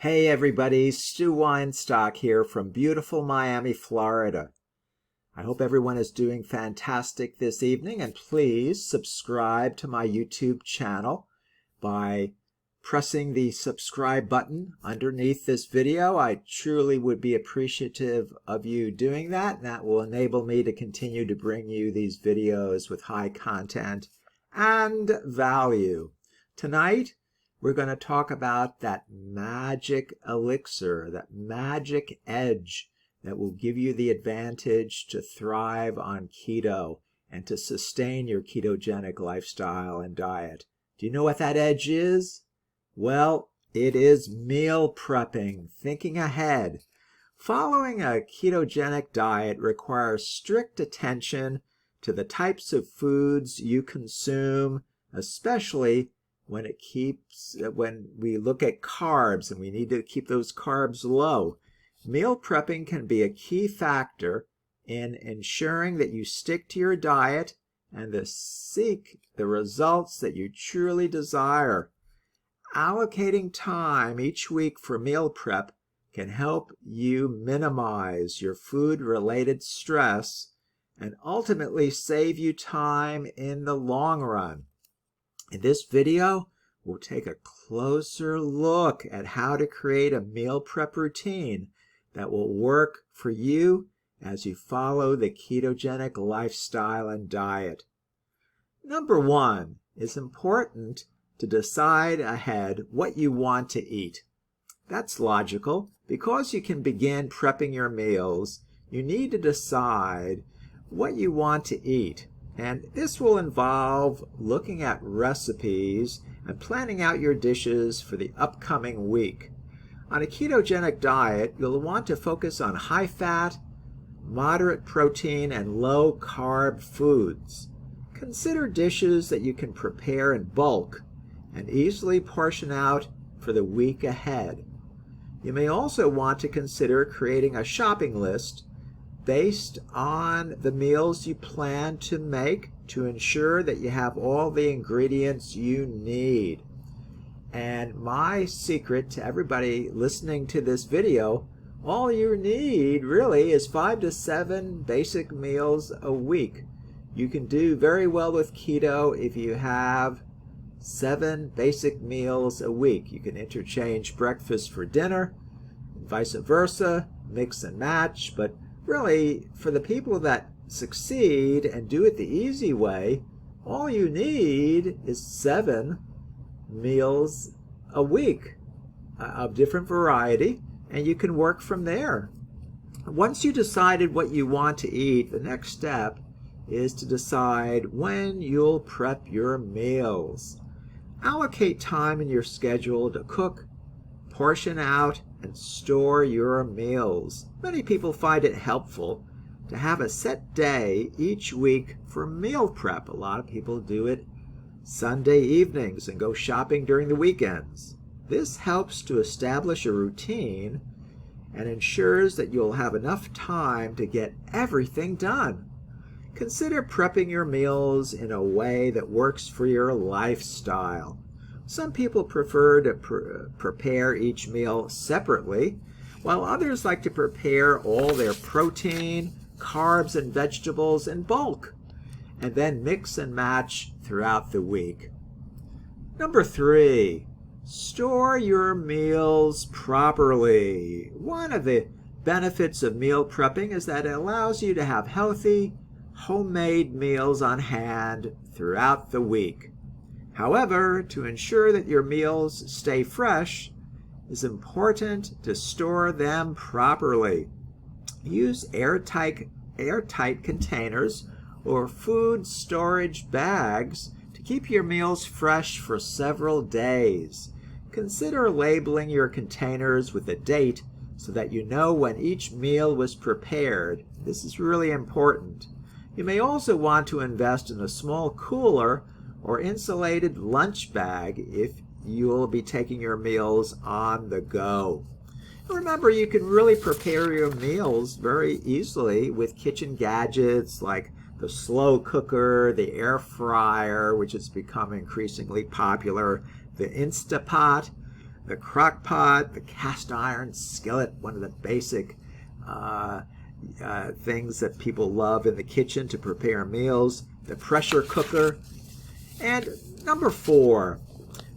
Hey everybody, Stu Weinstock here from beautiful Miami, Florida. I hope everyone is doing fantastic this evening, and please subscribe to my YouTube channel by pressing the subscribe button underneath this video. I truly would be appreciative of you doing that, and that will enable me to continue to bring you these videos with high content and value. Tonight, we're going to talk about that magic elixir, that magic edge that will give you the advantage to thrive on keto and to sustain your ketogenic lifestyle and diet. Do you know what that edge is? Well, it is meal prepping, thinking ahead. Following a ketogenic diet requires strict attention to the types of foods you consume, especially when we look at carbs and we need to keep those carbs low. Meal prepping can be a key factor in ensuring that you stick to your diet and seek the results that you truly desire. Allocating time each week for meal prep can help you minimize your food-related stress and ultimately save you time in the long run. In this video, we'll take a closer look at how to create a meal prep routine that will work for you as you follow the ketogenic lifestyle and diet. Number one, it's important to decide ahead what you want to eat. That's logical. Because you can begin prepping your meals, you need to decide what you want to eat. And this will involve looking at recipes and planning out your dishes for the upcoming week. On a ketogenic diet, you'll want to focus on high-fat, moderate protein, and low-carb foods. Consider dishes that you can prepare in bulk and easily portion out for the week ahead. You may also want to consider creating a shopping list based on the meals you plan to make to ensure that you have all the ingredients you need. And my secret to everybody listening to this video, all you need really is 5 to 7 basic meals a week. You can do very well with keto if you have 7 basic meals a week. You can interchange breakfast for dinner, and vice versa, mix and match, but really, for the people that succeed and do it the easy way, all you need is 7 meals a week of different variety, and you can work from there. Once you decided what you want to eat, the next step is to decide when you'll prep your meals. Allocate time in your schedule to cook, portion out, and store your meals. Many people find it helpful to have a set day each week for meal prep. A lot of people do it Sunday evenings and go shopping during the weekends. This helps to establish a routine and ensures that you'll have enough time to get everything done. Consider prepping your meals in a way that works for your lifestyle. Some people prefer to prepare each meal separately, while others like to prepare all their protein, carbs, and vegetables in bulk, and then mix and match throughout the week. Number 3, store your meals properly. One of the benefits of meal prepping is that it allows you to have healthy, homemade meals on hand throughout the week. However, to ensure that your meals stay fresh, it's important to store them properly. Use airtight containers or food storage bags to keep your meals fresh for several days. Consider labeling your containers with a date so that you know when each meal was prepared. This is really important. You may also want to invest in a small cooler or insulated lunch bag if you will be taking your meals on the go. Remember, you can really prepare your meals very easily with kitchen gadgets like the slow cooker, the air fryer, which has become increasingly popular, the Instapot. the crock pot, the cast iron skillet, one of the basic things that people love in the kitchen to prepare meals, the pressure cooker. And number 4,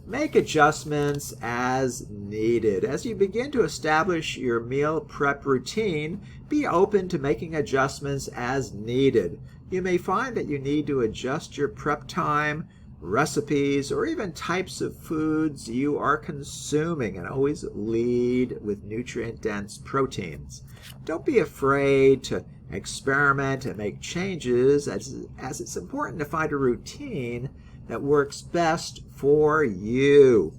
make adjustments as needed. As you begin to establish your meal prep routine, be open to making adjustments as needed. You may find that you need to adjust your prep time, recipes, or even types of foods you are consuming, and always lead with nutrient-dense proteins. Don't be afraid to experiment and make changes, as it's important to find a routine that works best for you.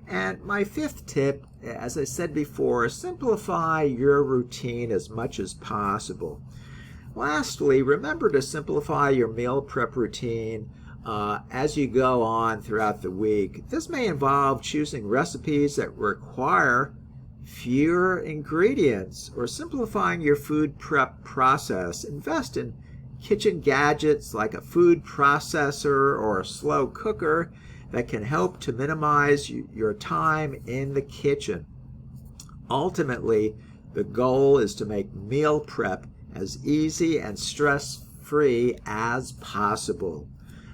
And my 5th tip, as I said before, simplify your routine as much as possible. Lastly, remember to simplify your meal prep routine as you go on throughout the week. This may involve choosing recipes that require fewer ingredients or simplifying your food prep process. Invest in kitchen gadgets like a food processor or a slow cooker that can help to minimize your time in the kitchen. Ultimately, the goal is to make meal prep as easy and stress-free as possible.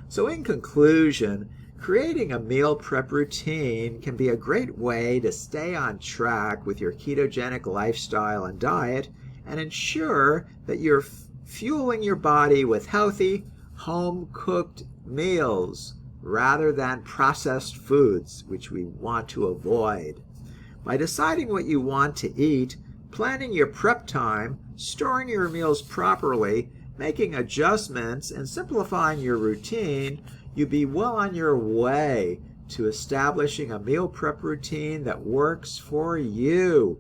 So in conclusion, creating a meal prep routine can be a great way to stay on track with your ketogenic lifestyle and diet and ensure that you're fueling your body with healthy, home-cooked meals rather than processed foods, which we want to avoid. By deciding what you want to eat, planning your prep time, storing your meals properly, making adjustments, and simplifying your routine, you'll be well on your way to establishing a meal prep routine that works for you.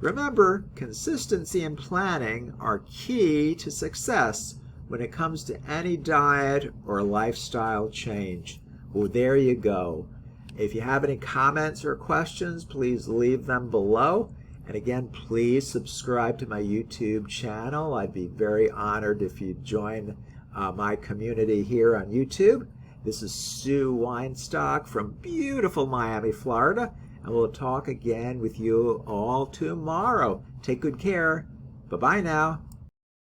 Remember, consistency and planning are key to success when it comes to any diet or lifestyle change. Well, there you go. If you have any comments or questions, please leave them below. And again, please subscribe to my YouTube channel. I'd be very honored if you'd join my community here on YouTube. This is Weinstock from beautiful Miami, Florida, and we'll talk again with you all tomorrow. Take good care. Bye-bye now.